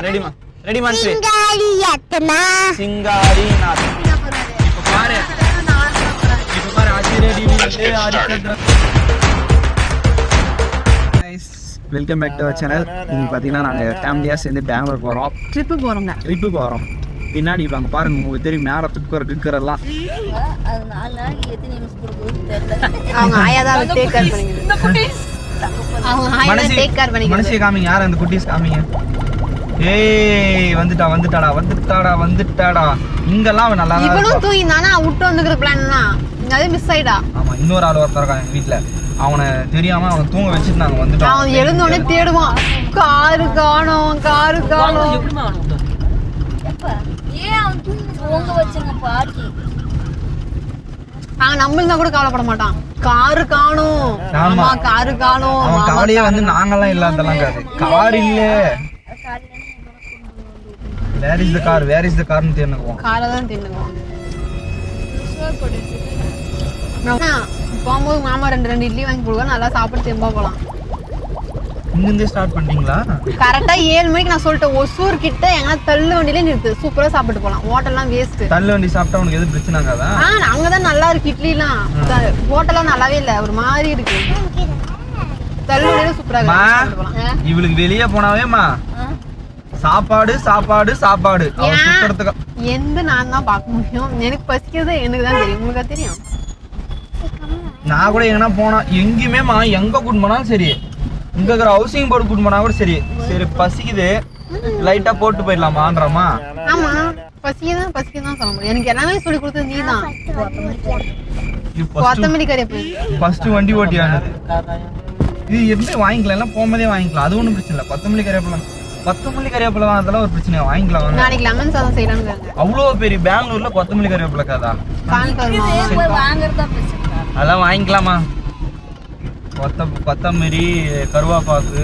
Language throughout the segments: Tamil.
ரெடிமா ரெடி மான்ஸ்ரீ சிங்காரி நாத் இப்போ பாரு ஆச்சி ready welcome back to our channel. இன்னைக்கு பார்த்தீங்கன்னா நாங்கள் ஃபேமிலியாக சேர்ந்து பெங்களூர் போகிறோம். ட்ரிப்பு போகிறோம். பின்னாடி இப்போ அங்கே பாருங்க, உங்களுக்கு தெரியும் மேலே துக்கரெல்லாம். மனசே காமிங்க, யார் அந்த குட்டீஸ் காமிங்க. ஏய் வந்துட்டாடா. இங்கெல்லாம் நல்லா இவனும் தூங்கினானா விட்டு வந்துக்கிற பிளான் தான் அது மிஸ் ஆயிடா. ஆமா, இன்னொரு ஆள் ஒருத்தர் இருக்கான் எங்க வீட்டுல. அவனை தெரியாம அவனை தூங்க வச்சுட்டு நாங்க வந்துட்டோம். அவன் எழுந்த உடனே தேடுவான், காரு காணோம். நம்மள கூட கவலைப்பட மாட்டான், காரு காணோம். அவன் கவலையே வந்து நாங்கெல்லாம் இல்லாதெல்லாம் கார் இல்ல. வேர் இஸ் த கார்னு தேடுவோம். காரை தான் தேடுவோம். போகும்போது மாமா ரெண்டு இட்லி வாங்கி கொடுக்க, நல்லா சாப்பிட்டு திரும்ப போலாம். இங்கிருந்தே ஸ்டார்ட் பண்ணிட்டீங்களா? கரெக்டா 7 மணிக்கு நான் சொல்லிட்டேன், ஒசூர் கிட்ட எங்க தள்ளு வண்டியில நிறுத்து, சூப்பரா சாப்பிட்டு போலாம். ஹோட்டல்லாம் வேஸ்ட். தள்ளு வண்டி சாப்பிட்டா உனக்கு எது பிரச்சனை ஆகாதா? அங்கதான் நல்லா இருக்கு இட்லி எல்லாம். ஹோட்டல்லாம் நல்லாவே இல்ல, ஒரு மாதிரி இருக்கு. தள்ளு வண்டியில சூப்பரா இருக்கு. இவளுக்கு வெளியே போனாவேமா சாப்பாடு எந்த நான் தான் பார்க்க முடியும். எனக்கு பசிக்கிறது எனக்கு தான் தெரியும், உங்களுக்கு தெரியும். நான் கூட எங்கன்னா போனா எங்கேயுமேமா எங்க கூட்டு போனாலும் சரி, இங்க இருக்கிற ஹவுசிங் போர்டு கூட்டு போனா கூட சரி பசிக்குது லைட்டா போட்டு போயிடலாமான்றமா. ஆமா, பசிக்குதான் சொல்ல முடியும். எனக்கு எல்லாமே சொல்லி கொடுத்தது நீ தான். கொத்தமல்லி கறிவேப்பிலை ஃபர்ஸ்ட் வண்டி ஓட்டியானது. இது எப்படி வாங்கிக்கலாம், எல்லாம் போகும்போதே வாங்கிக்கலாம், அது ஒன்றும் பிரச்சனை இல்லை. கொத்தமல்லி கறிவேப்பிலை அதெல்லாம் ஒரு பிரச்சனை, வாங்கிக்கலாம். நாளைக்கு லெமன் சாதம் செய்யலாம்னு. அவ்வளோ பெரிய பெங்களூர்ல கொத்தமல்லி கறிவேப்பிலை காதா? அதெல்லாம் வாங்கிக்கலாமா? கொத்தமல்லி கருவாப்பாக்கு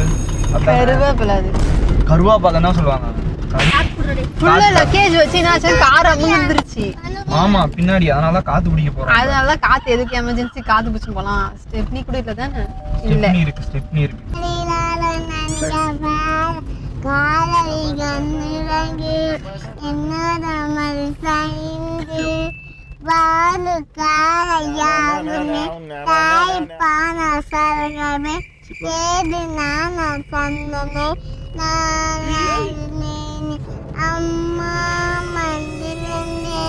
தான் சொல்லுவாங்க. கார் அமுந்துருச்சு. ஆமா, பின்னாடி அதனால காத்து பிடிக்க போறோம். அதனால காத்து எதுக்கு எமர்ஜென்சி காத்து பிடிச்சு போலாம். ஸ்டெப்னி கூட இல்ல தானே? இல்ல, ஸ்டெப்னி இருக்கு. அம்மா மந்திரனே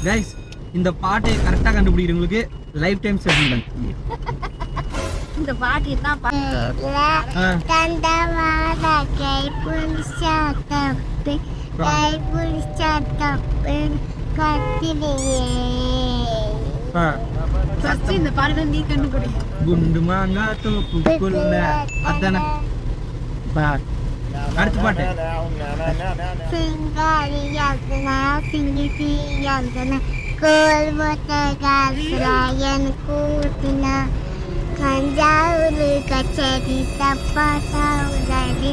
கைஸ், இந்த பாட்டை கரெக்டா கண்டுபிடிக்கிறவங்களுக்கு லைஃப் டைம் செட்டில்மென்ட். இந்த பாட்டு தான் இந்த பாட்டு நீ கண்டுபிடி. குண்டு மாங்கா தோப்புக்குள்ள அதானே. அடுத்த பாட்டு தஞ்சாவூர் கச்சேரி தப்பாடி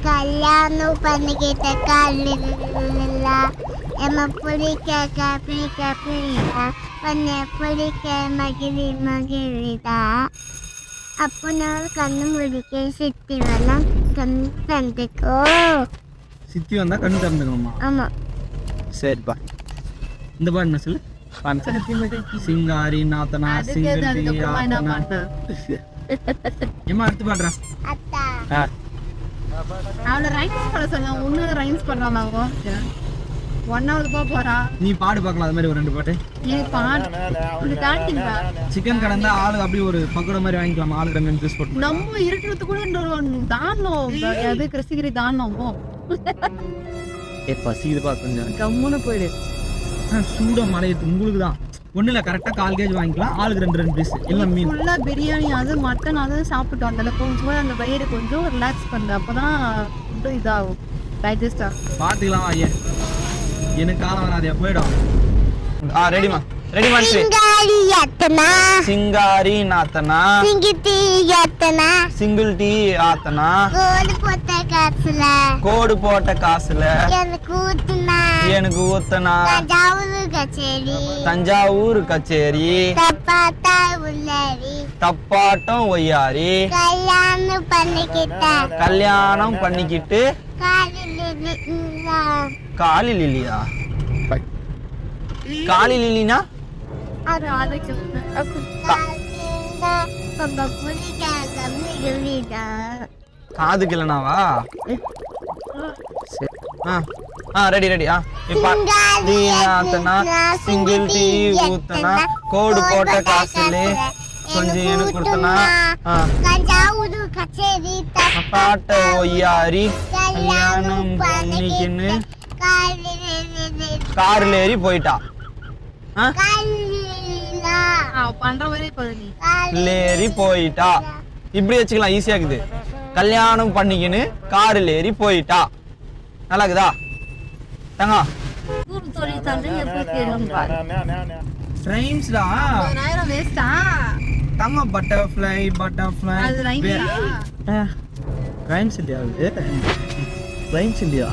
கல்யாணம் பண்ணிக்கிட்ட காலில் எம்ம பிடிக்க பண்ண பிடிக்க மகிழிதா. அப்போ நான் கண்ணு முடிக்க சித்தி வரலாம், கண்ணு தந்துக்கோ. சித்தி வந்தா கண்ணு திறந்துக்கணுமா? ஆமா. சரிப்பா, இந்த பாட்டு என்ன சொல்லு? சிங்காரி நாத்தனா சிங்கரி ஏமா அடுத்து பாடுறா. அவளை ரைம்ஸ் பண்ண சொன்னா ஒன்னு ரைம்ஸ் பண்றாங்க. ஒன்னாவது போறா, நீ பாடு பார்க்கலாம். அது மாதிரி ஒரு 2 பாட்டு சிக்கன் கடந்தா ஆளு அப்படி ஒரு பக்கோடா மாதிரி வாங்கிக்கலாம். ஆளு 2 பீஸ் போட்டு நம்ம இருட்டுறது கூட தானம் அது கிருஷ்ணகிரி தானம். பசிக்குது பா, கொஞ்சம் கம்முன்னு போயிடு. சூட மழையத்து உங்களுக்கு தான் ஒண்ணு இல்ல, கரெக்டா 1/4 கேஜ் வாங்கிக்கலாம். ஆளுக்கு 2 பீஸ் எல்லாம் மீன். ஃபுல்லா பிரியாணி அது மட்டன் அது சாப்பிட்டோம். அதில் கொஞ்சம் அந்த வயிறு கொஞ்சம் ரிலாக்ஸ் பண்ணு, அப்பதான் ஃபுட்டு இதாகும், டைஜஸ்ட் ஆகும். பாத்துக்கலாம் ஐயா, எனக்கு காலம் வராதியா போயிடும். ரெடிமா ரெடி மான்சி சிங்காரி யாத்தனா சிங்காரி நாத்தனா சிங்கிட்டி யாத்தனா சிங்கிள் டீ ஆத்தனா கோடு போட்ட காசுல எனக்கு ஊத்தனா தஞ்சாவூர் கச்சேரி தப்பாட்டம் ஒய்யாரி கல்யாணம் பண்ணிக்கிட்டு காலில் இல்லையா காலில் இல்லைனா காதுக்கு இல்லைனாவா ரெடி ரெடி சிங்கிள் டீ ஊத்தனா கோடு போட்ட காசுல கொஞ்சம் எனக்கு கொடுத்தனா பாட்ட ஒய்யாரி கல்யாணம் பண்ணிக்கின்னு கார்ல ஏறி போயிட்டா ஏறி போயிட்டா இப்படி வச்சுக்கலாம் ஈஸியா இருக்குது கல்யாணம் பண்ணிக்கின்னு காரில் ஏறி போயிட்டா நல்லா இருக்குதா தங்க ரைம்ஸ்டா தங்க பட்டர்ஃப்ளை பட்டர்ஃப்ளை ரைம்ஸ் இல்லையா அது ரைம்ஸ் இல்லையா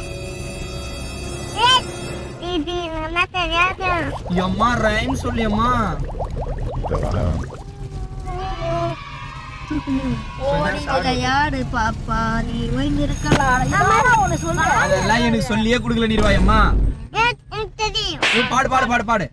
அம்மா ரைம் சொல்லியம்மா அதெல்லாம் எனக்கு சொல்லியே குடுக்கல நீர்வாயம்மா பாடு பாடு பாடு பாடு பாடு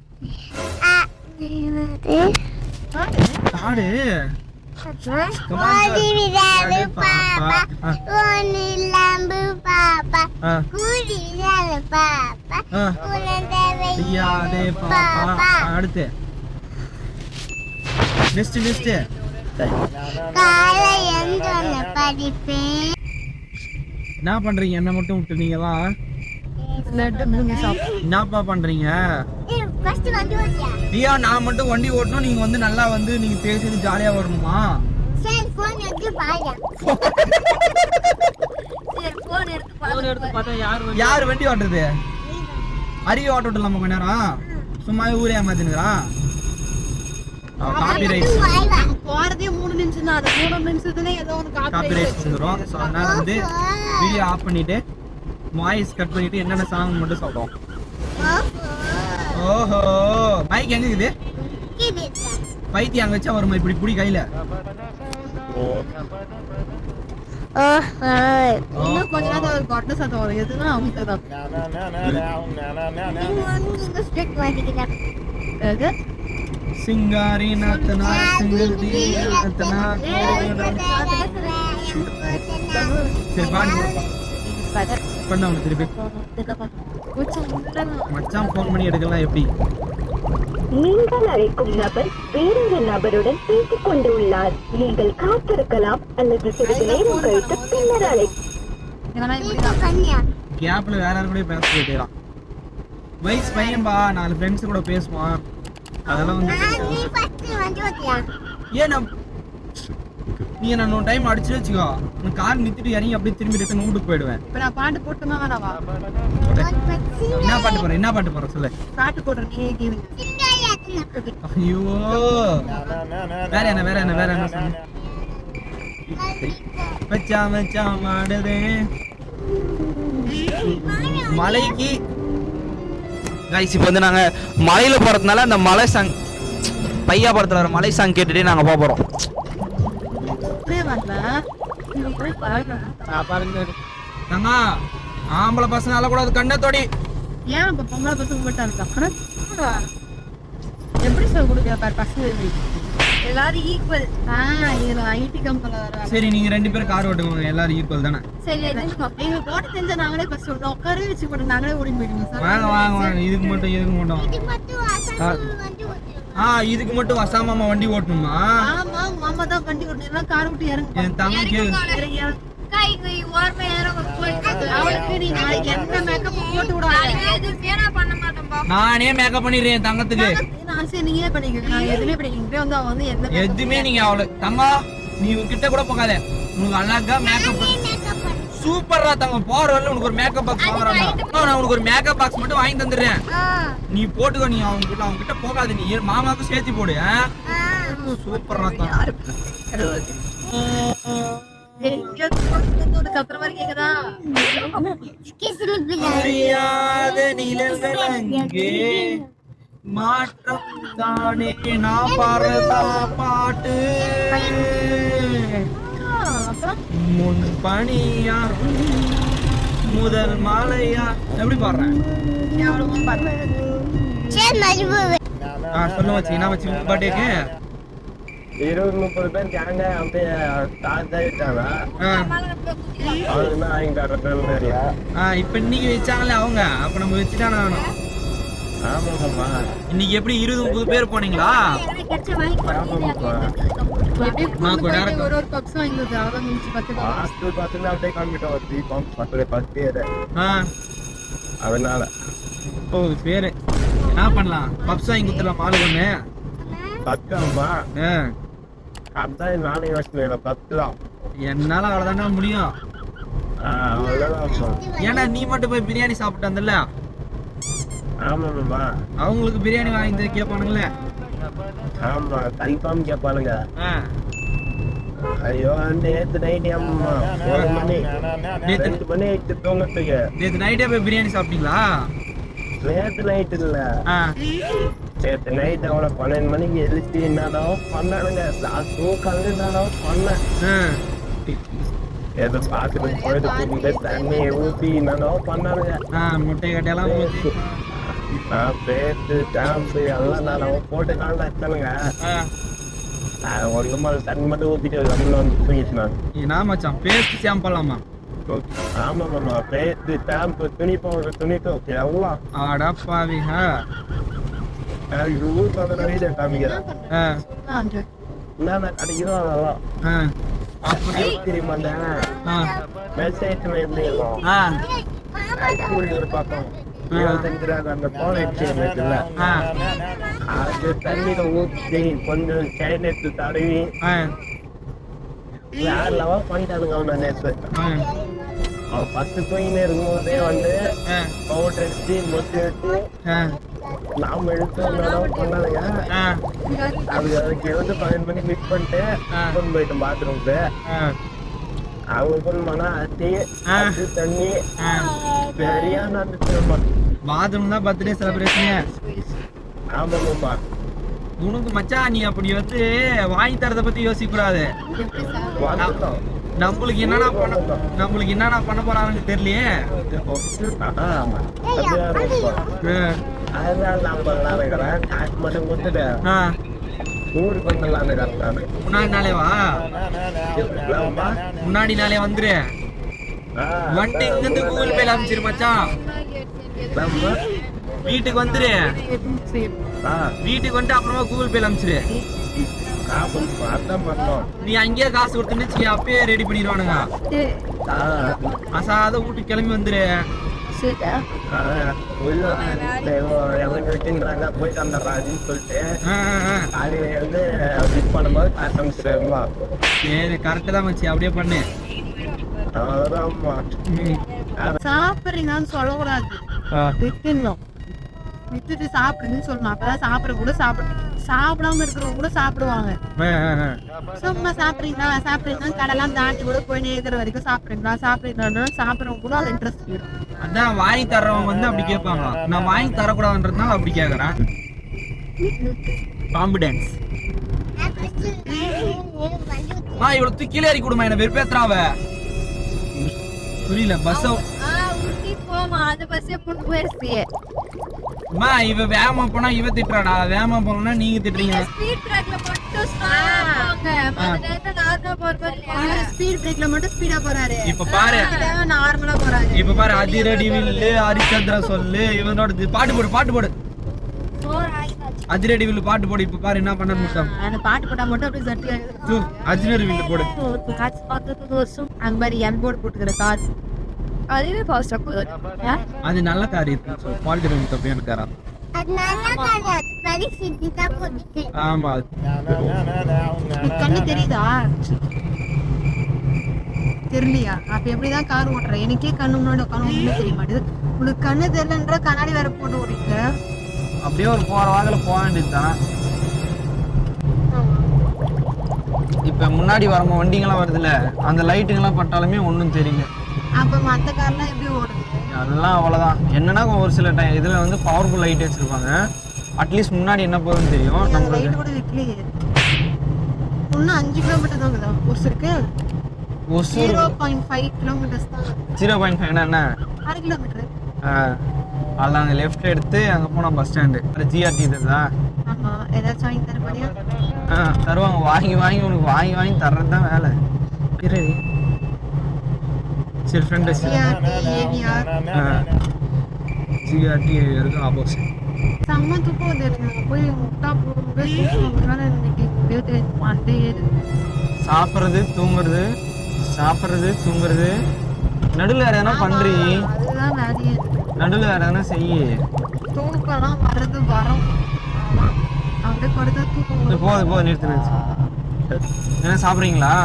அடுத்து நெக்ஸ்ட் நெக்ஸ்ட் என்ன பண்றீங்க என்ன மட்டும் விட்டுனீங்களா என்னப்பா பண்றீங்க ஐயா நான் மட்டும் வண்டி ஓட்டணும் நீங்க வந்து நல்லா வந்து நீங்க பேசிட்டு ஜாலியா வரணுமா யார் வண்டி ஓட்டுறது அரிய ஓட்ட விட்டுலாமா கொஞ்ச நேரம் சும்மா ஊரே ஏமாத்தினுறா போறதே 3 நிமிஷம் தான். அது 3 நிமிஷத்துல ஏதோ ஒரு காப்பிரைட் வந்துரும். சோ அதனால வந்து வீடியோ ஆஃப் பண்ணிட்டு வாய்ஸ் கட் பண்ணிட்டு என்னென்ன சாங் மட்டும் சொல்றோம். ஓஹோ மைக் எங்க இருக்குது? பைத்தி அங்க வச்சா வருமா இப்படி புடி கையில? இன்னும் கொஞ்ச நேரம் ஒரு கொட்ட சத்தம் வரும். எதுனா அவங்க சிங்காரி நாத்தனா சிங்கிள் டி நாத்தனா சரி பாடு பண்ண அவனுக்கு திருப்பி மச்சான் ஃபோன் பண்ணி எடுக்கலாம் எப்படி? நீங்கள் அழைக்கும் நபர் வேறொரு நபருடன் பேசிக் கொண்டு உள்ளார். நீங்கள் காத்திருக்கலாம் அல்லது சிறிது நேரம் கழித்து பின்னர் கேப்ல வேற யாரும் கூட பேச போயிடலாம். வயசு பையன்பா 4 ஃப்ரெண்ட்ஸ் கூட பேசுவான். அதெல்லாம் வந்து ஏன் நீ என்ன டைம் அடிச்சு வச்சுக்கோ நான் கார் நிறுத்திட்டு இறங்கி அப்படியே திரும்பி ரிட்டன் வீட்டுக்கு போயிடுவேன். இப்ப நான் பாட்டு போட்டுமா வேணாவா? என்ன பாட்டு போற சொல்லு. பாட்டு போடுறேன். ஐயோ வேற என்ன சொல்லு. மச்சா மாடுதே மலைக்கு கைஸ். இப்போ வந்து நாங்க மலையில போறதுனால அந்த மலை சாங் பையா படத்துல வர மலை சாங் கேட்டுட்டே நாங்க போக போறோம். ஆம்பளை பசங்க அழக்கூடாது கண்ணை தொடி. ஏன் இப்ப பொம்பளை பசங்க மட்டும் இருக்கா? எப்படி சொல்ல கொடுக்க பசங்க எல்லாரும் ஈக்குவல். இதுல ஐடி கம்பெனில வர. சரி நீங்க 2 பேரும் கார் ஓட்டுங்க எல்லாரும் ஈக்குவல் தானே? சரி நீங்க போட்டு தெரிஞ்சா நாங்களே பஸ் ஓட்டுவோம். உட்கார வச்சு போட்டு நாங்களே ஓடி போயிடுவோம் சார். வாங்க இதுக்கு மட்டும் இதுக்கு மட்டும் அசா மாமா வண்டி ஓட்டணுமா? ஆமா மாமா தான் வண்டி ஓட்டணும். கார் விட்டு இறங்கு. என் தம்பி நானே மேக்கப் பண்ணிடுறேன் தங்கத்துக்கு. எதுவுமே நீங்க அவளை தங்கா நீ கிட்ட கூட போகாத. உனக்கு அழகா மேக்கப் சூப்பரா தங்கம். போற வரல உனக்கு ஒரு மேக்கப் பாக்ஸ் வாங்குறாங்க. நான் உனக்கு ஒரு மேக்கப் பாக்ஸ் மட்டும் வாங்கி தந்துடுறேன். நீ போட்டுக்கோ. நீ அவங்க கிட்ட போகாத. நீ மாமாவுக்கு சேர்த்து போடு. சூப்பரா தங்கம். ஒரு சத்திர மாதிரி கேக்குதா? அறியாத நிழல்கள் அங்கே மாற்றம் தானே நான் பாடுறதா பாட்டு முன் பணியா முதல் மாலையா எப்படி பாடுறேன்? சொல்ல வச்சு என்ன வச்சு பாட்டேக்கு 20-30 பேர் கேங்க அப்படியே ஸ்டார்ட் ஆயிட்டாங்க. அவனுக்கு வாங்கி தரதுன்னு தெரியும். இப்ப இன்னைக்கு வச்சாங்களே அவங்க, அப்ப நம்ம வச்சுட்டானே ஆகணும். ஆமாம்மா. இன்னைக்கு எப்படி 20-30 பேர் போனீங்களா? ஒரு பப்ஸ் வாங்கிடுது. அவ்வளவு நிமிஷம் 10 ஹாஸ்டல் பார்த்துட்டு அப்படியே காமிட்டோம். 3 பம்ப் 10 பேர். அதனால ஓ பேரு என்ன பண்ணலாம்? பப்ஸ் வாங்கி கொடுத்துடலாம் ஆளு ஒண்ணு. 10 அம்மா. அதான் நானே யோசனை 10 தான். என்னால அவ்வளவுதானே முடியும். அவ்வளோதான். ஏன்னா நீ மட்டும் போய் பிரியாணி சாப்பிட்டு வந்தல, ஆமாம்மா. அவங்களுக்கு பிரியாணி வாங்கி கேட்பானுங்களே. ஆமா கன்ஃபார்ம் கேட்பானுங்க. ஐயோ நேற்று நைட் அம்மா 4 மணி 2 மணி ஆயிடுச்சு தூங்கத்துக்கு. நேற்று நைட்டே போய் பிரியாணி சாப்பிட்டீங்களா? நேற்று நைட் இல்ல, நேற்று நைட் அவனை 12 மணிக்கு எழுச்சி என்னதான் பண்ணானுங்க. தூக்கம் என்னதான் பண்ணேன். ஏதோ பார்த்துட்டு போயிட்டு தண்ணியை ஊற்றி என்னதான் பண்ணானுங்க. முட்டை கட்டையெல்லாம் ஊத்தி பேட்டு ஸ்டாம்பு எல்லாம் நான் போட்டு காண்டா எடுத்தானுங்க. ஒரு மாதிரி தண்ணி மட்டும் ஊற்றிட்டு தமிழ்ல வந்து தூங்கிட்டு நான். என்ன மச்சான் பேஸ்ட் சாம்பிளாமா? ஆமாம்மா. பேட்டு ஸ்டாம்பு துணி பவுடர் துணி தோக்கு எல்லாம் அடப்பாவி. ஊருக்கு வந்து நிறைய காமிக்கிறேன். என்னென்ன கிடைக்குதோ அதெல்லாம் அப்படி தெரியுமா? அந்த வெப்சைட் எப்படி இருக்கும்? ஒரு பக்கம் 25 ரூபா அந்த போன எக்ஸ்சேஞ்ச் இருக்குல்ல, அது தண்ணியில ஊற்றி கொஞ்சம் செயின் எடுத்து தடவி வேறலவா பண்ணிட்டானுங்க. அவனை நேற்று அவன் 10 தூங்கினே இருக்கும்போதே வந்து பவுடர் எடுத்து மொத்தம் எடுத்து நாம எடுத்து பண்ணானுங்க. அதுக்கு வந்து 12 மணிக்கு மிக்ஸ் பண்ணிட்டு கொண்டு போயிட்டோம் பாத்ரூம்க்கு. அவங்க கொண்டு போனா அத்தி தண்ணி சரியான பாத்ரூம் தான் பர்த்டே செலிப்ரேஷன். ஆமாம்மா. உனக்கு மச்சான் நீ அப்படி வந்து வாங்கி தரத பத்தி யோசிக்க கூடாது. நம்மளுக்கு என்னன்னா பண்ண போறாங்கன்னு தெரியலையே. அதனால நான் பண்ணலாம்னுக்கிறேன். காசு மட்டும் கொடுத்துட்டு ஊருக்கு வந்துடலான்னு கரெக்டானு. முன்னாடி நாளே வந்துரு. வண்டி இங்க இருந்து கூகுள் பேல அனுப்பிச்சிரு மச்சான். வீட்டுக்கு வந்துரு. வீட்டுக்கு வந்து அப்புறமா கூகுள் பேல அனுப்பிச்சிரு. நீ அங்கேயே காசு கொடுத்துன்னு அப்பயே ரெடி பண்ணிடுவானுங்க. அசாத வீட்டுக்கு கிளம்பி வந்துரு. போயிட்டு வந்துடுறான்னு சொல்லிட்டு வந்து மிஸ் பண்ணும்போது ஆரம்பிச்சிருவா. சரி கரெக்ட் தான் மச்சி, அப்படியே பண்ணு. சாப்பிடுறீங்கன்னு சொல்லக்கூடாது, விட்டுணும். விட்டுட்டு சாப்பிடுன்னு சொல்லணும். அப்பதான் சாப்பிட கூட சாப்பிடாம இருக்கிறவங்க கூட சாப்பிடுவாங்க. சும்மா சாப்பிடுறீங்களா கடலாம் தாண்டி கூட போய் நேக்கிற வரைக்கும் சாப்பிடுறீங்களா சாப்பிடுறவங்க கூட அது இன்ட்ரெஸ்ட் போயிடும். அதான் வாங்கி தர்றவங்க வந்து அப்படி கேட்பாங்க. நான் வாங்கி தரக்கூடாதுன்றதுனால அப்படி கேட்கறேன். கான்பிடன்ஸ். இவ்வளவு தூக்கிலே இறக்கி கொடுமா, என்ன வெறுப்பேத்துறாவ. புரியல. பஸ் இவ வேகமா போனா இவ திட்டுறாடா, வேகமா போனா நீங்க திட்டுறீங்க. ஸ்பீட் பிரேக்ல மட்டும் ஸ்பீடா போறாரு. இப்ப பாரு நார்மலா போறாரு. இப்ப பாரு அதிரடி வில்லு ஹரிச்சந்திர சொல்லு இவனோட பாட்டு போடு அதிரடி வில்லு பாட்டு போடு. இப்ப பாரு என்ன பண்ண முட்டம். அந்த பாட்டு போட்டா மட்டும் அப்படியே சட்டி அதிரடி வில்லு போடு. அங்க மாதிரி எல்போர்ட் போட்டுக்கிற கார் அதுவே ஃபாஸ்டா போகுது. அது நல்ல கார் இருக்கு. குவாலிட்டி ரொம்ப தப்பியான காரா. ஆமா கண்ணு தெரியுதா? தெரியலையா? அப்ப எப்படிதான் கார் ஓட்டுற? எனக்கே கண்ணு முன்னாடி உட்காந்து ஒண்ணுமே தெரிய மாட்டேது. உனக்கு கண்ணு தெரியலன்ற கண்ணாடி வேற போட்டு ஓடிட்டு. அப்படியே ஒரு போற வாக்கில போக வேண்டியதுதான். இப்ப முன்னாடி வரமா வண்டிங்கெல்லாம் வருதுல்ல, அந்த லைட்டுங்கெல்லாம் பட்டாலுமே ஒன்றும் தெரியல. அப்ப மத்த கார்லாம் எப்படி ஓடுது? அதெல்லாம் அவ்வளோதான். என்னன்னா ஒரு சில டைம் இதில் வந்து பவர்ஃபுல் லைட் வச்சுருப்பாங்க. அட்லீஸ்ட் முன்னாடி என்ன போகுதுன்னு தெரியும் அந்த நம்மளுக்கு. லைட் கூட வைக்கலையே. இன்னும் 5 கிலோமீட்டர் தான் இருக்குதா ஒசூருக்கு? ஒசூர் 0.5 கிலோமீட்டர்ஸ் தான். 0.5 என்ன 6 கிலோமீட்டர். அதில் அங்கே லெஃப்ட் எடுத்து அங்கே போனால் பஸ் ஸ்டாண்டு. ஜிஆர்டி இதுதான். ஆமா, ஏதாச்சும் வாங்கி தர போறியா? தருவாங்க. வாங்கி வாங்கி உனக்கு வாங்கி வாங்கி தர்றது தான் வேலை. சரி ஃப்ரெண்டு ஜிஆர்டி இருக்கு ஆப்போசிட். செம்ம தூக்கம் வந்துருச்சு. போய் முட்டா போட்டு தூக்கம் இன்னைக்கு மண்டே ஏது. சாப்பிட்றது தூங்குறது, சாப்பிட்றது தூங்குறது. நடுவில் வேற எதனா பண்றீ? அதுதான் வேலையே. நடுவில் வேற எதனா செய்யி. தூக்கம்லாம் வர்றது வரும். அப்படியே படுத்தா தூக்கம் போது நிறுத்து. என்ன சாப்பிட்றீங்களா?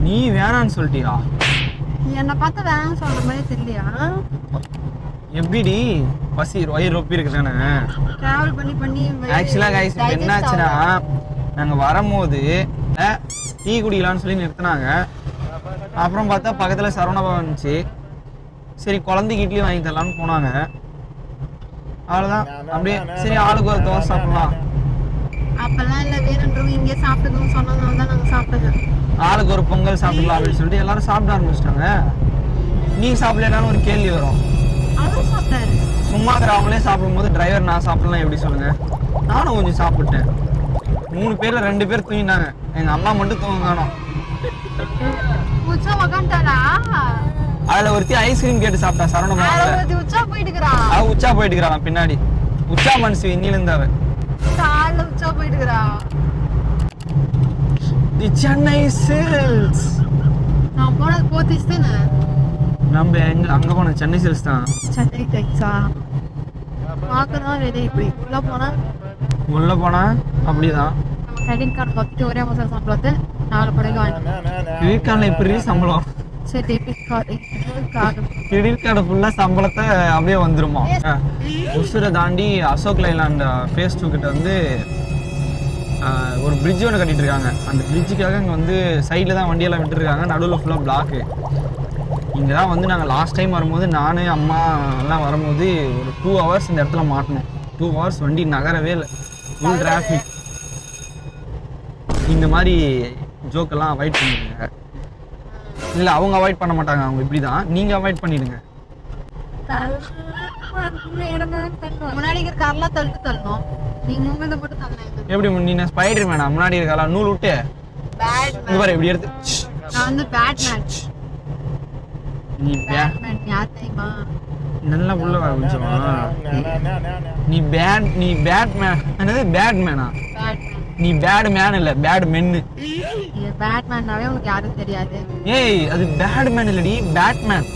நீ வேணான்னு சொல்லிட்டியா? நீ என்னை பார்த்து வேணாம்னு சொல்ற மாதிரி தெரியலையா? எப்படி பசி வயிறு ரொப்பி இருக்கு தானே? டிராவல் பண்ணி பண்ணி ஆக்சுவலாக கைஸ் இப்போ என்னாச்சுன்னா, நாங்கள் வரும்போது டீ குடிக்கலான்னு சொல்லி நிறுத்தினாங்க. அப்புறம் பார்த்தா பக்கத்தில் சரவணபவன் இருந்துச்சு. சரி குழந்தைக்கு இட்லி வாங்கி தரலான்னு போனாங்க. அவ்வளோதான். அப்படியே சரி ஆளுக்கு ஒரு தோசை சாப்பிடலாம். அப்பெல்லாம் இல்லை, வேணுன்றவங்க இங்கே சாப்பிட்டுக்கணும்னு சொன்னதுனால தான் நாங்கள் சாப்பிட்டது. ஆளுக்கு ஒரு பொங்கல் சாப்பிடலாம் அப்படின்னு சொல்லிட்டு எல்லாரும் சாப்பிட ஆரம்பிச்சிட்டாங்க. நீ சாப்பிடலனாலும் ஒரு கேள்வி வரும். அதுவும் சாப்பிட்டாரு. சும்மா அவங்களே சாப்பிடும்போது டிரைவர் நான் சாப்பிடலாம் எப்படி சொல்லுங்க? நானும் கொஞ்சம் சாப்பிட்டேன். 3 பேர்ல 2 பேர் தூங்கினாங்க. எங்க அம்மா மட்டும் தூங்க காணோம். உச்சா உக்காண்டாடா. அதுல ஒருத்தி ஐஸ்கிரீம் கேட்டு சாப்பிட்டா சரவணபவன்ல. உச்சா போயிட்டுக்கிறா. அவ உச்சா போயிட்டு இருக்கிறான் பின்னாடி. உச்சா மனசு இன்னில இருந்தாவ. காலைல உச்சா போயிட்டுக்கிறா. தி சென்னை சில்க்ஸ். நான் போனது போத்தீஸ் தானே? நம்ம எங்க அங்க போன சென்னை சில்க்ஸ் தான். சென்னை டைக்ஸா பார்க்கதான் வெளியே. இப்படி உள்ள போனா அப்படிதான். கிரெடிட் கார்டு பார்த்துட்டு ஒரே மாதம் சம்பளத்தை 4 படைக்கு வாங்கி. கிரெடிட் கார்டில் எப்படி சம்பளம்? சரி, டெபிட் கார்டு கிரெடிட் கார்டு ஃபுல்லாக சம்பளத்தை அப்படியே வந்துருமா? ஒசூரை தாண்டி அசோக் லைலாண்ட் ஃபேஸ் 2 கிட்ட வந்து ஒரு பிரிட்ஜ் ஒன்று கட்டிட்டு இருக்காங்க. அந்த பிரிட்ஜுக்காக இங்கே வந்து சைடில் தான் வண்டியெல்லாம் விட்டுருக்காங்க. நடுவில் ஃபுல்லாக பிளாக்கு. இங்கே தான் வந்து நாங்கள் லாஸ்ட் டைம் வரும்போது நான் அம்மா எல்லாம் வரும்போது ஒரு 2 ஹவர்ஸ் இந்த இடத்துல மாட்டினோம். 2 ஹவர்ஸ் வண்டி நகரவே இல்லை. Full traffic. இந்த மாதிரி ஜோக்கெல்லாம் அவாய்ட் பண்ணிடுங்க. இல்லை அவங்க அவாய்ட் பண்ண மாட்டாங்க. அவங்க இப்படி தான். நீங்கள் அவாய்ட் பண்ணிடுங்க. முன்னாடி இருக்கிற கார்லாம் தள்ளணும். நீங்க உங்களை மட்டும் தள்ளணும். எப்படி நீ ஸ்பைடர் மேனா? முன்னாடி இருக்கலாம் நூல் விட்டு இங்க பாரு எப்படி எடுத்து. நான் வந்து பேட்மேன். நீ பேட்மேன் யார் தெரியுமா? நல்லா உள்ள வர கொஞ்சமா. நீ பேட்மேன். என்னது பேட்மேனா? நீ பேட் மேன் இல்ல, பேட் மென்னு. பேட்மேன்னாவே உனக்கு யாரும் தெரியாது. ஏய் அது பேட் மேன் இல்லடி, பேட்மேன்.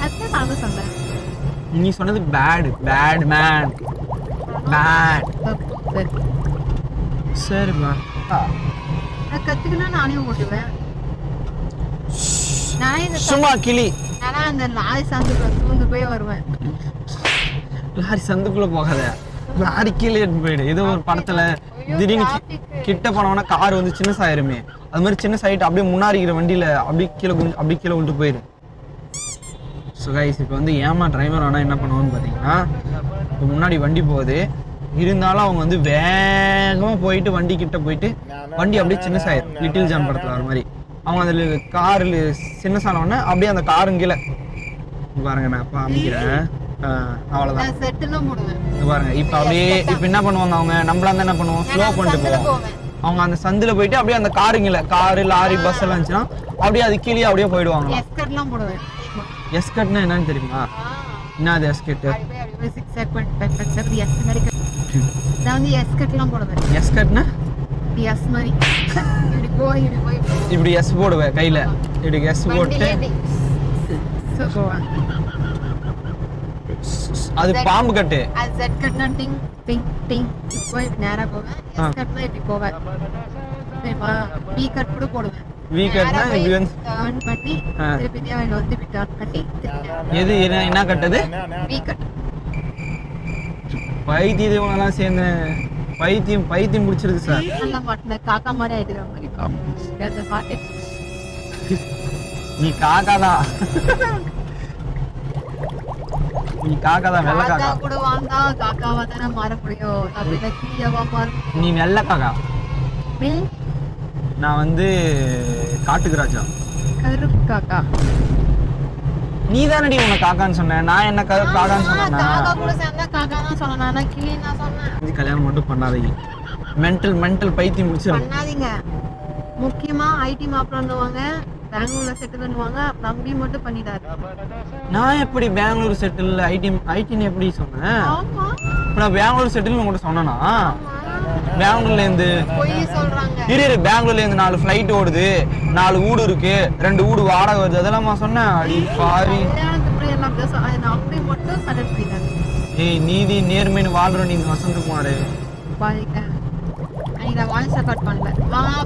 அதுதான் நான் சொன்னேன். நீ சொன்னது பேட் மேன். பேட். சரிம்மா. கத்துக்கினா நானே ஓட்டுவேன். சும்மா கிளி. ஆனா அந்த லாரி சந்துக்குள்ள போய் வருவேன். லாரி சந்துக்குள்ள போகாத, லாரி கீழே போயிடு. ஏதோ ஒரு படத்துல திடீர்னு கிட்ட போனவனா கார் வந்து சின்ன சாயிருமே, அது மாதிரி சின்ன சாயிட்டு அப்படியே முன்னாடி இருக்கிற வண்டியில அப்படியே கீழே விட்டு போயிடு. ஸோ கைஸ் இப்போ வந்து ஏமா டிரைவர் ஆனால் என்ன பண்ணுவோன்னு பார்த்தீங்கன்னா, இப்போ முன்னாடி வண்டி போகுது இருந்தாலும் அவங்க வந்து வேகமாக போயிட்டு வண்டி கிட்ட போயிட்டு வண்டி அப்படியே சின்ன சாயிரும். லிட்டில் ஜான் படத்தில் வர மாதிரி அவங்க அதில் காரில் சின்ன சாணோடனே அப்படியே அந்த காரும் கீழே பாருங்க. நான் இப்போ அமைக்கிறேன். அவ்வளோதான். பாருங்க இப்போ அப்படியே இப்போ என்ன பண்ணுவாங்க அவங்க, நம்மளா இருந்தால் என்ன பண்ணுவோம், ஸ்லோ பண்ணிட்டு போவோம். அவங்க அந்த சந்தில் போயிட்டு அப்படியே அந்த காருங்கள காரு லாரி பஸ் எல்லாம் இருந்துச்சுன்னா அப்படியே அது கீழே அப்படியே போயிடுவாங்க. எஸ்கட்னா என்னன்னு தெரியுமா? என்ன அது எஸ்கட்? எஸ்கட்னா இப்படி எஸ் போடுவேன் கையில, இப்படி எஸ் போட்டு அது பாம்பு கட்டு. நேரா போவேன். எஸ் கட்னா இப்படி போவேன். பி கட் கூட போடுவேன். வீக்கட்னா இப்படி வந்து டர்ன் பண்ணி திருப்பி தேவையில வந்து இப்படி டர்ன் பண்ணி எது என்ன கட்டது வீக்கட். பைத்தியம் சேர்ந்து பைத்தியம் பிடிச்சிருக்கு சார். நல்லா மாட்டின காக்கா மாதிரி ஆயிடுற மாதிரி அந்த பாட்டு. நீ காக்காதான் வெள்ளை காக்கா காக்கா. கூட வாழ்ந்தா காக்காவா தானே மாற முடியும், அப்படிதான் கீழவா மாற முடியும். நீ வெள்ளை காக்கா, ம், நான் வந்து காட்டுக்கு ராஜா. கருப்பு காக்கா. நீ தானடி உன்னை காக்கான்னு சொன்ன, நான் என்ன காக்கான்னு சொன்னேன்னா? காக்கா கூட சேர்ந்தா காக்கா தான் சொல்லணும், ஆனா கிளி நான் சொன்னேன். கல்யாணம் மட்டும் பண்ணாதீங்க, மென்டல் பைத்தியம் முடிச்சிடும். பண்ணாதீங்க. முக்கியமா ஐடி மாப்பிள்ளைன்னுவாங்க, பெங்களூர்ல செட்டில் பண்ணுவாங்க, தம்பி மட்டும் பண்ணிட்டாரு. நான் எப்படி பெங்களூர் செட்டில் ஐடின்னு எப்படி சொன்னேன்? ஆமா, இப்போ நான் பெங்களூர் செட்டில் உங்கள்கிட்ட சொன்னேன்னா? பெங்களூர்ல இருந்து பொய் சொல்றாங்க. இரு பெங்களூர்ல இருந்து 4 ஃபிளைட் ஓடுது, 4 வீடு இருக்கு, 2 வீடு வாடகை வருது, அதெல்லாம் நான் சொன்னேன். அடி பாவி. கல்யாணத்துக்கு எல்லாம் அப்படியே சொன்னேன், அப்படி மட்டும் கலெக்ட் பண்ணிட்டாங்க. ஏய், நீதி நேர்மைன்னு வாழ்ற நீங்க வசந்தகுமாரு. பாருங்க, நான் வாய்ஸ் ரெக்கார்ட் பண்ணல.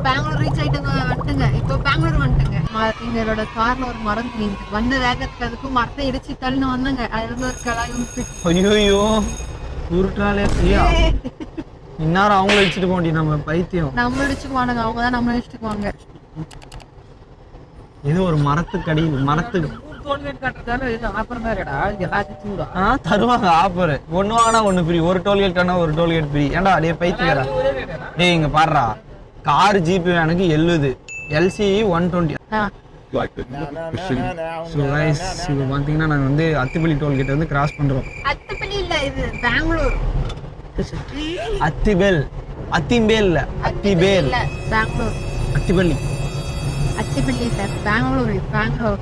பெங்களூர் ரீச் ஆயிட்டுங்க, வந்துட்டுங்க. இப்போ பெங்களூர் வந்துட்டுங்க. எங்களோட கார்ல ஒரு மரம் நீங்க வந்த வேகத்துக்கு அதுக்கும் மரத்தை இடிச்சு தள்ளின்னு வந்தங்க. அதுல இருந்து ஒரு கலாய் ஐயோ உருட்டாலே ஐயா, இன்னாரும் அவங்கள இடிச்சுட்டு போண்டி நம்ம பைத்தியம். நம்ம இடிச்சுக்குவானுங்க, அவங்க தான் நம்ம இடிச்சுக்குவாங்க. இது ஒரு மரத்துக்கு மரத்துக்கு தருவாங்க ஆஃபர். ஒண்ணு வாங்கினா ஒண்ணு ஃப்ரீ, ஒரு டோல்கேட் ஆனா ஒரு டோல்கேட் ஃப்ரீ. ஏன்டா அதே பைத்தியரா? டேய் இங்க பாடுறா, கார் ஜிபி எனக்கு எழுது LCE 120. ஸோ கைஸ், இப்போ பார்த்தீங்கன்னா நாங்கள் வந்து அத்திப்பள்ளி டோல்கேட் வந்து கிராஸ் பண்ணுறோம். அத்திப்பள்ளி இல்ல, இது பெங்களூர். அத்திபேல் இல்லை, அத்திபேல், பெங்களூர். அத்திப்பள்ளி இல்ல, பெங்களூர்.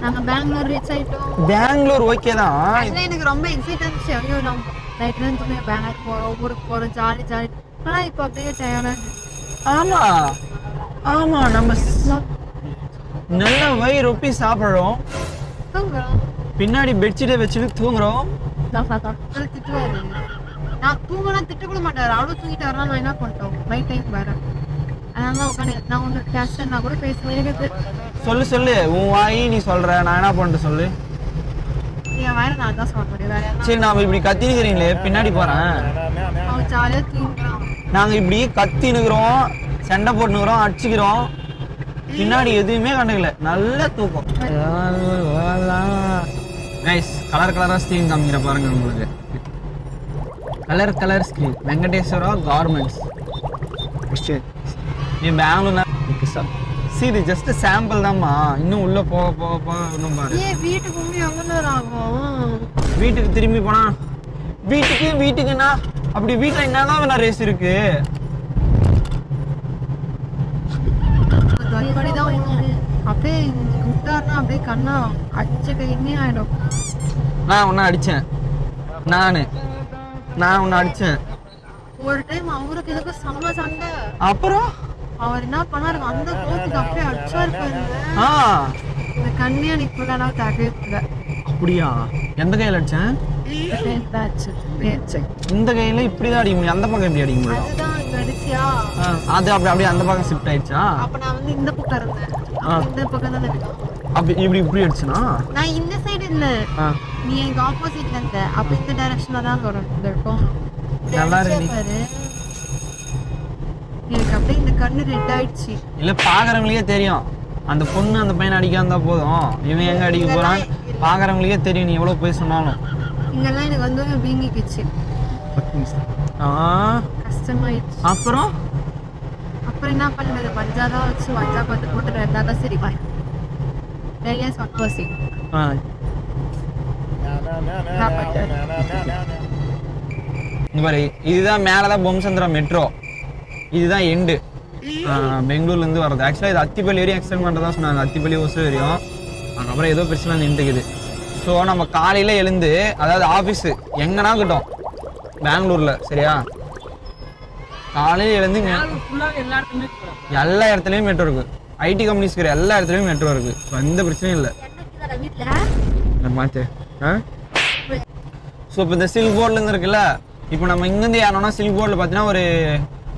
நாங்க பெங்களூர் ரீச் ஆயிட்டோம். பெங்களூர் ஓகே தான். ஆக்சுவலி எனக்கு ரொம்ப எக்ஸைட் ஆச்சு. ஐயோ நம்ம நைட்ல இருந்து பெங்களூர் போறோம், ஊருக்கு போறோம், ஜாலி. ஆனா இப்போ அப்படியே டயர்டா ஆமா நம்ம நல்ல வயிறு ரொப்பி சாப்பிடுறோம், தூங்குறோம். பின்னாடி பெட்ஷீட்டை வச்சுட்டு தூங்குறோம். திட்டுவாரு, நான் தூங்கினா திட்ட கூட மாட்டாரு. அவ்வளவு தூங்கிட்டு வரலாம். நான் என்ன பண்ணிட்டோம், நைட் டைம் வேற. அதனால உட்காந்து நான் ஒன்று டேஸ்ட் நான் கூட பேசுவேன். சொல்லு உன் வாயி நீ சொல்ற, நான் என்ன பண்ணிட்டு சொல்லு. என் வேற நான் தான் சொல்ல முடியும், வேற சரி நாம இப்படி கத்தினுக்கிறீங்களே, பின்னாடி போறேன். அவன் ஜாலியா தூங்குறான். நாங்க இப்படி கத்தினுக்கிறோம், சண்டை போட்டுனுக்குறோம், அடிச்சுக்கிறோம், பின்னாடி எதுவுமே கண்டுக்கல, நல்ல தூக்கம். கைஸ், கலரா ஸ்க்ரீன் காமிக்கிற பாருங்க உங்களுக்கு. Colour screen Venkateswara garments. நீ பெங்களூர்னா இது ஜஸ்ட் சாம்பிள் தான்மா, இன்னும் உள்ள போக இன்னும் பாரு. வீட்டுக்கு முன்னாடி எவ்வளோ நேரம் ஆகும்? வீட்டுக்கு திரும்பி போனா வீட்டுக்குன்னா அப்படி வீட்டுல என்னதான் வேணா ரேஸ் இருக்கு. அப்படியே விட்டாருன்னா அப்படியே கண்ணா அடிச்ச கைன்னே ஆயிடும். நான் உன்னை அடிச்சேன், நான் உன்னை அடிச்சேன் ஒரு டைம். அவருக்கு எதுக்கு செம்ம சண்டை. அப்புறம் அவர் என்ன பண்ணாரு, அந்த கோத்துக்கு அப்படியே அடிச்சா இருப்பாரு. இந்த கண்ணியா நிக்கல தகவல. அப்படியா? எந்த கையில அடிச்சேன்? இந்த கையில இப்படிதான் அடிக்க முடியும், அந்த பக்கம் எப்படி அடிக்க முடியும்? அதுதான் இங்க அடிச்சியா, அது அப்படியே அந்த பக்கம் ஷிஃப்ட் ஆயிடுச்சா? அப்ப நான் வந்து இந்த பக்கம் இருந்தேன், இந்த பக்கம் தான் இருக்கேன். அப்படி இப்படி அடிச்சுனா நான் இந்த சைடு இல்ல, நீ எனக்கு ஆப்போசிட்ல இருந்த. அப்ப இந்த டைரக்ஷன்ல தான் இருக்கும். நல்லா இருக்கு. எனக்கு அப்படியே இந்த கண்ணு ரெட் ஆயிடுச்சு. இல்ல பாக்குறவங்களுக்கே தெரியும் அந்த பொண்ணு அந்த பையன் அடிக்காம இருந்தா போதும், இவன் எங்க அடிக்க போறான் பாக்குறவங்களுக்கே தெரியும், நீ எவ்வளவு போய் சொன்னாலும். இங்கெல்லாம் எனக்கு வந்து வீங்கிக்கிச்சு, கஷ்டமாயிடுச்சு. அப்புறம் என்ன பண்ணுறது, பஞ்சாதான் வச்சு வச்சா பார்த்து போட்டு இருந்தாலும் சரி பாய். நிறைய சொன்னோசி இதுதான் மேலதான் பொம்சந்திரா மெட்ரோ, இதுதான் எண்டு பெங்களூர்ல இருந்து வர்றது. ஆக்சுவலா இது அத்திப்பள்ளி வரையும் எக்ஸ்டெண்ட் பண்றதா சொன்னாங்க, அத்திப்பள்ளி ஒசூர் வரையும். அதுக்கப்புறம் ஏதோ பிரச்சனை நின்றுக்குது. ஸோ நம்ம காலையில எழுந்து, அதாவது ஆஃபீஸ் எங்கன்னா கிட்டோம் பெங்களூர்ல, சரியா? காலையில எழுந்து எல்லா இடத்துலயும் மெட்ரோ இருக்கு, ஐடி கம்பெனிஸ் இருக்கிற எல்லா இடத்துலயும் மெட்ரோ இருக்கு, எந்த பிரச்சனையும் இல்லை. ஸோ இப்போ இந்த சில்க் போர்ட்ல இருந்து இருக்குல்ல, இப்போ நம்ம இங்கேருந்து ஏறணும்னா சில்க் போர்டில் பார்த்தீங்கன்னா ஒரு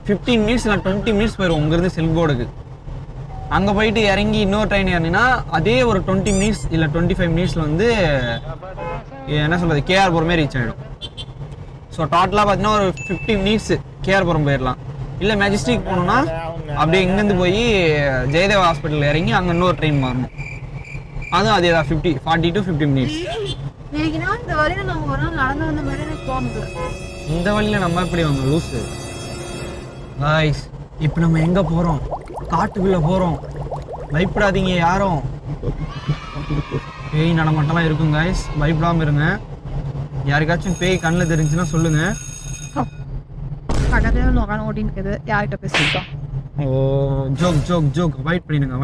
15 மினிட்ஸ் இல்லை 20 மினிட்ஸ் போயிடும் இங்கேருந்து சில்க் போர்டுக்கு. அங்கே போயிட்டு இறங்கி இன்னொரு ட்ரெயின் ஏறினீங்கன்னா அதே ஒரு 20 மினிட்ஸ் இல்லை 25 மினிட்ஸில் வந்து என்ன சொல்கிறது கேஆர்புரமே ரீச் ஆகிடும். ஸோ டோட்டலாக பார்த்தீங்கன்னா ஒரு 50 மினிட்ஸ் கேஆர்புரம் போயிடலாம். இல்லை மெஜஸ்டிக் போகணுன்னா அப்படியே இங்கேருந்து போய் ஜெயதேவா ஹாஸ்பிட்டல் இறங்கி அங்கே இன்னொரு ட்ரெயின் மாறணும். அதுவும் அதே தான் 40 to 50 மினிட்ஸ். இன்னைக்குனா இந்த வழியில நம்ம ஒரு நாள் நடந்து வந்த மாதிரி எனக்கு தோணுது. இந்த வழியில் நம்ம எப்படி வந்தோம் லூஸு காய்ஸ்? இப்போ நம்ம எங்கே போகிறோம்? காட்டுக்குள்ளே போகிறோம். பயப்படாதீங்க யாரும். பேய் நடமாட்டம்லாம் இருக்கும் காய்ஸ், பயப்படாமல் இருங்க. யாருக்காச்சும் பேய் கண்ணில் தெரிஞ்சுன்னா சொல்லுங்கள். பக்கத்துல உட்காந்து ஓட்டின்னு இருக்குது, யார்கிட்ட பேசிட்டோம். ஓ ஜோக், அவாய்ட் பண்ணிடுங்க.